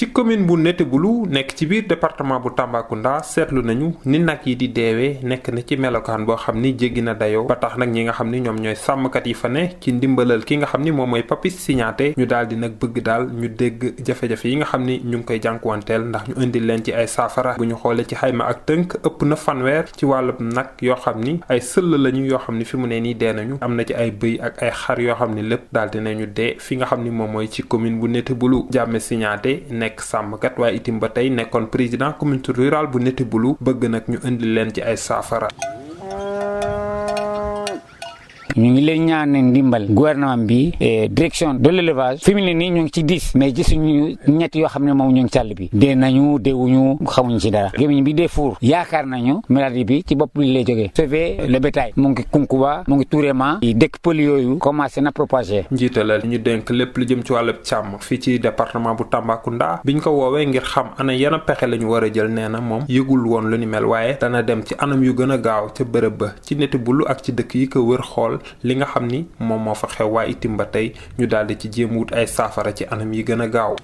ci commune bu Netebulu nekk ci biir département bu Tambacounda seetlu nañu ni nag yi di deewee nekk na ci melokaan boo xam ni jéggi na dayoo ba tax nag ñi nga xam ni ñoom ñooy sàmmkat yi fa ne ci ndimbalal ki nga xam ni moom mooy Papis Signaté ñu daal di nag bëgg daal ñu dégg jafe-jafe yi nga xam ni ñu ngi koy jànkuwanteel ndax ñu indil leen ci ay saafara bu ñu xoolee ci xayma ak tënk ëpp na fanweer ci wàllub nag yoo xam ni ay sëll lañu yoo xam ni fi mu ne nii dee nañu am na ci ay bëy ak ay xar yoo xam ni lépp daal dinañu dee fi nga xam ni moom mooy ci commune bu Netebulu. Jammeh Signaté nekk sàmmkat waaye itim ba tey nekkoon président communauté rurale bu Netebulu bëgg nag ñu indil leen ci ay saafara. ñu ngi leen ñaan ndimbal gouvernement bi direction de l'élevage fi mu ne nii ñu ngi ci 10 mais gisuñu ñett yoo xam ne moom ñu ngi càll bi dee nañu deewuñu xamuñu ci dara gémmiñ bi dee fuur yaakaar nañu maladie bi ci bopp bi lay jógee sauver le bétail mu ngi Kunkuba mu ngi Tourema dëkk pël yooyu commencé na propager. njiitalal ñu dénk lépp lu jëm ci wàllu càmm fii ci département bu Tambacounda biñ ko woowee ngir xam ana yan pexe la ñu war a jël nee na moom yëgul woon lu ni mel waaye dana dem ci anam yu gën a gaaw ca bërëb ba ci Netebulu ak ci dëkk yi ko wër xool li nga xam ni moom moo fa xew waa itim ba tey ñu daldi ci jéem wut ay saafara ci anam yi gën a gaaw.